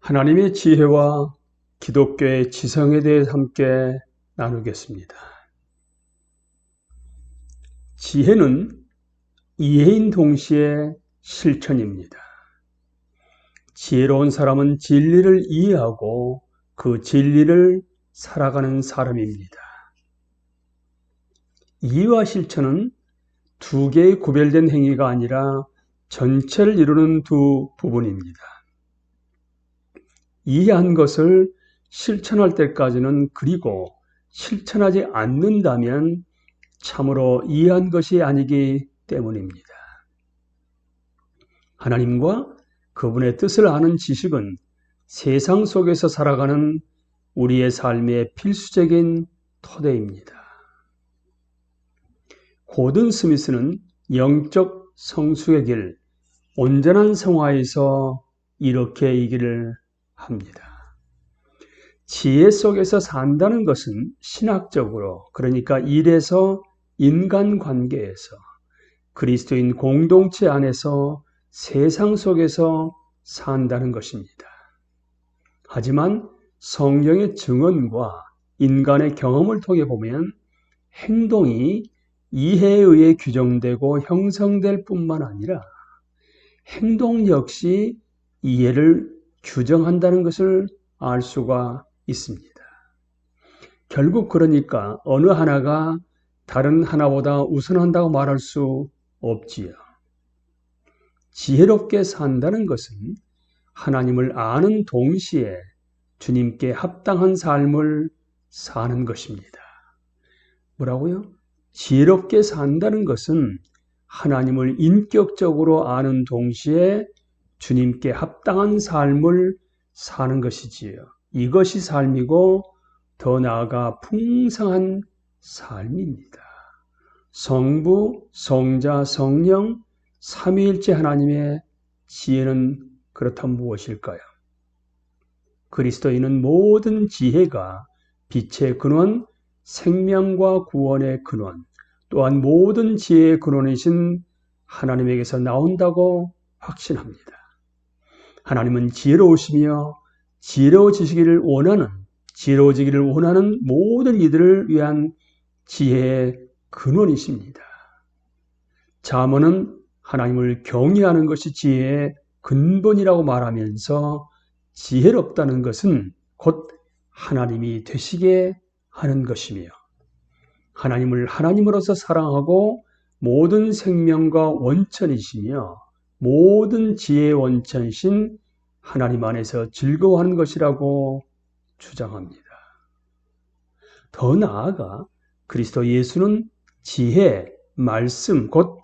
하나님의 지혜와 기독교의 지성에 대해 함께 나누겠습니다. 지혜는 이해인 동시에 실천입니다. 지혜로운 사람은 진리를 이해하고 그 진리를 살아가는 사람입니다. 이해와 실천은 두 개의 구별된 행위가 아니라 전체를 이루는 두 부분입니다. 이해한 것을 실천할 때까지는, 그리고 실천하지 않는다면 참으로 이해한 것이 아니기 때문입니다. 하나님과 그분의 뜻을 아는 지식은 세상 속에서 살아가는 우리의 삶의 필수적인 토대입니다. 고든 스미스는 영적 성숙의 길, 온전한 성화에서 이렇게 얘기를 합니다. 지혜 속에서 산다는 것은 신학적으로, 그러니까 일에서, 인간관계에서, 그리스도인 공동체 안에서, 세상 속에서 산다는 것입니다. 하지만 성경의 증언과 인간의 경험을 통해 보면 행동이 이해에 의해 규정되고 형성될 뿐만 아니라 행동 역시 이해를 규정한다는 것을 알 수가 있습니다. 결국 그러니까 어느 하나가 다른 하나보다 우선한다고 말할 수 없지요. 지혜롭게 산다는 것은 하나님을 아는 동시에 주님께 합당한 삶을 사는 것입니다. 뭐라고요? 지혜롭게 산다는 것은 하나님을 인격적으로 아는 동시에 주님께 합당한 삶을 사는 것이지요. 이것이 삶이고 더 나아가 풍성한 삶입니다. 성부, 성자, 성령, 삼위일체 하나님의 지혜는 그렇다면 무엇일까요? 그리스도인은 모든 지혜가 빛의 근원, 생명과 구원의 근원, 또한 모든 지혜의 근원이신 하나님에게서 나온다고 확신합니다. 하나님은 지혜로우시며 지혜로워지기를 원하는 모든 이들을 위한 지혜의 근원이십니다. 잠언은 하나님을 경외하는 것이 지혜의 근본이라고 말하면서 지혜롭다는 것은 곧 하나님이 되시게 하는 것이며, 하나님을 하나님으로서 사랑하고 모든 생명과 원천이시며 모든 지혜의 원천이신 하나님 안에서 즐거워하는 것이라고 주장합니다. 더 나아가 그리스도 예수는 지혜, 말씀, 곧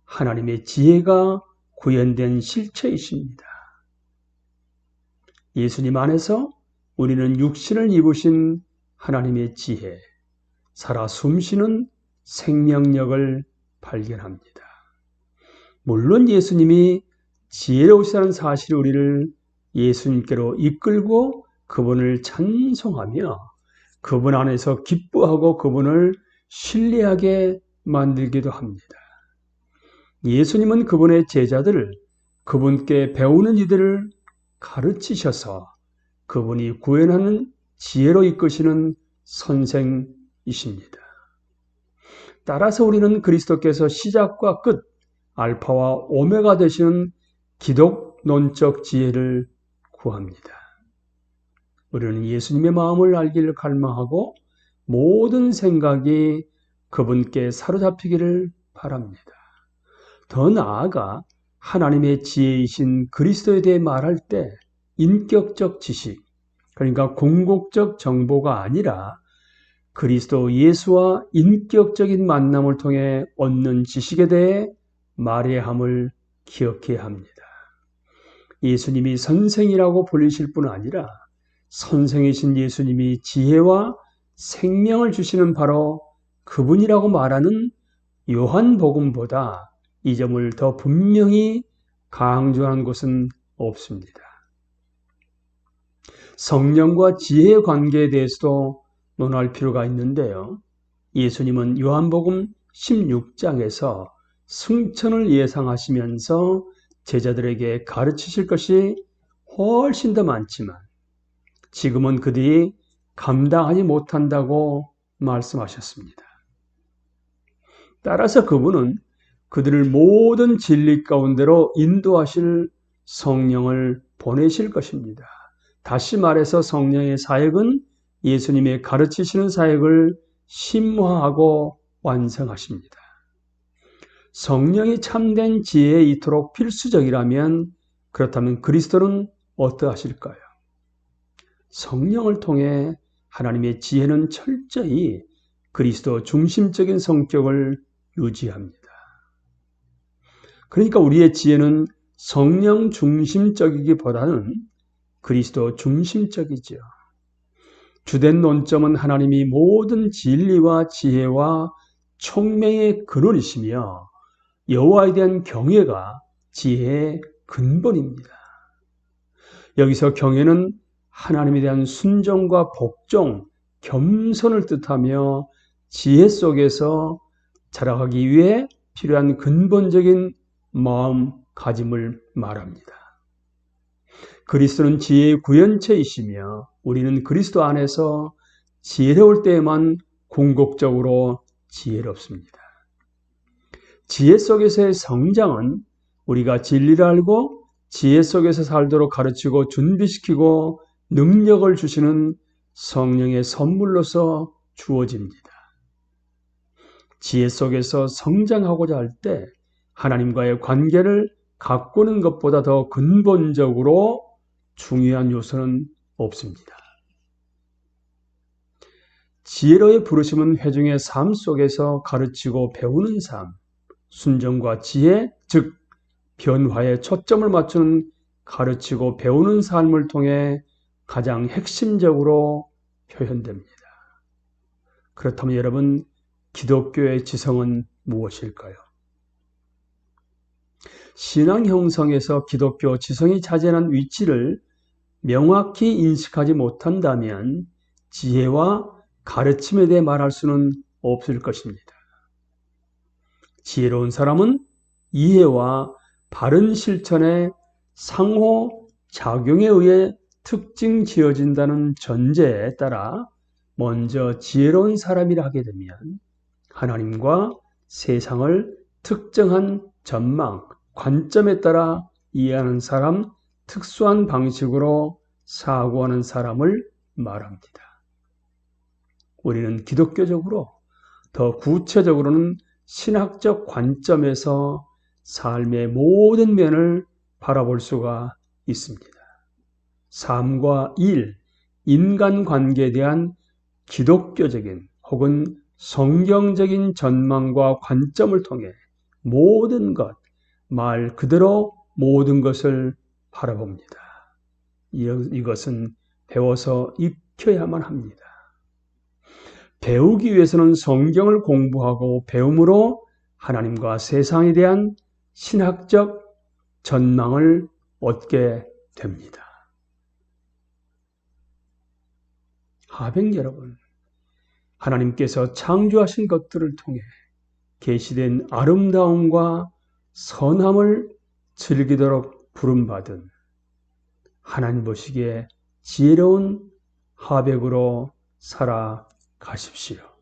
하나님의 지혜가 구현된 실체이십니다. 예수님 안에서 우리는 육신을 입으신 하나님의 지혜, 살아 숨쉬는 생명력을 발견합니다. 물론 예수님이 지혜로우시다는 사실이 우리를 예수님께로 이끌고 그분을 찬송하며 그분 안에서 기뻐하고 그분을 신뢰하게 만들기도 합니다. 예수님은 그분의 제자들을, 그분께 배우는 이들을 가르치셔서 그분이 구현하는 지혜로 이끄시는 선생이십니다. 따라서 우리는 그리스도께서 시작과 끝, 알파와 오메가 되시는 기독론적 지혜를 구합니다. 우리는 예수님의 마음을 알기를 갈망하고 모든 생각이 그분께 사로잡히기를 바랍니다. 더 나아가 하나님의 지혜이신 그리스도에 대해 말할 때 인격적 지식, 그러니까 궁극적 정보가 아니라 그리스도 예수와 인격적인 만남을 통해 얻는 지식에 대해 말해야 함을 기억해야 합니다. 예수님이 선생이라고 불리실 뿐 아니라 선생이신 예수님이 지혜와 생명을 주시는 바로 그분이라고 말하는 요한복음보다 이 점을 더 분명히 강조한 곳은 없습니다. 성령과 지혜의 관계에 대해서도 논할 필요가 있는데요. 예수님은 요한복음 16장에서 승천을 예상하시면서 제자들에게 가르치실 것이 훨씬 더 많지만 지금은 그들이 감당하지 못한다고 말씀하셨습니다. 따라서 그분은 그들을 모든 진리 가운데로 인도하실 성령을 보내실 것입니다. 다시 말해서 성령의 사역은 예수님의 가르치시는 사역을 심화하고 완성하십니다. 성령이 참된 지혜에 이토록 필수적이라면 그렇다면 그리스도는 어떠하실까요? 성령을 통해 하나님의 지혜는 철저히 그리스도 중심적인 성격을 유지합니다. 그러니까 우리의 지혜는 성령 중심적이기보다는 그리스도 중심적이죠. 주된 논점은 하나님이 모든 진리와 지혜와 총명의 근원이시며 여호와에 대한 경외가 지혜의 근본입니다. 여기서 경외는 하나님에 대한 순종과 복종, 겸손을 뜻하며 지혜 속에서 자라가기 위해 필요한 근본적인 마음가짐을 말합니다. 그리스도는 지혜의 구현체이시며 우리는 그리스도 안에서 지혜로울 때에만 궁극적으로 지혜롭습니다. 지혜 속에서의 성장은 우리가 진리를 알고 지혜 속에서 살도록 가르치고 준비시키고 능력을 주시는 성령의 선물로서 주어집니다. 지혜 속에서 성장하고자 할 때 하나님과의 관계를 가꾸는 것보다 더 근본적으로 중요한 요소는 없습니다. 지혜로의 부르심은 회중의 삶 속에서 가르치고 배우는 삶, 순종과 지혜, 즉 변화에 초점을 맞추는 가르치고 배우는 삶을 통해 가장 핵심적으로 표현됩니다. 그렇다면 여러분, 기독교의 지성은 무엇일까요? 신앙 형성에서 기독교 지성이 차지하는 위치를 명확히 인식하지 못한다면 지혜와 가르침에 대해 말할 수는 없을 것입니다. 지혜로운 사람은 이해와 바른 실천의 상호 작용에 의해 특징 지어진다는 전제에 따라 먼저 지혜로운 사람이라 하게 되면 하나님과 세상을 특정한 전망, 관점에 따라 이해하는 사람, 특수한 방식으로 사고하는 사람을 말합니다. 우리는 기독교적으로 더 구체적으로는 신학적 관점에서 삶의 모든 면을 바라볼 수가 있습니다. 삶과 일, 인간관계에 대한 기독교적인 혹은 성경적인 전망과 관점을 통해 모든 것, 말 그대로 모든 것을 바라봅니다. 이것은 배워서 익혀야만 합니다. 배우기 위해서는 성경을 공부하고 배움으로 하나님과 세상에 대한 신학적 전망을 얻게 됩니다. 하백 여러분, 하나님께서 창조하신 것들을 통해 계시된 아름다움과 선함을 즐기도록 부름받은 하나님 보시기에 지혜로운 하백으로 살아가십시오.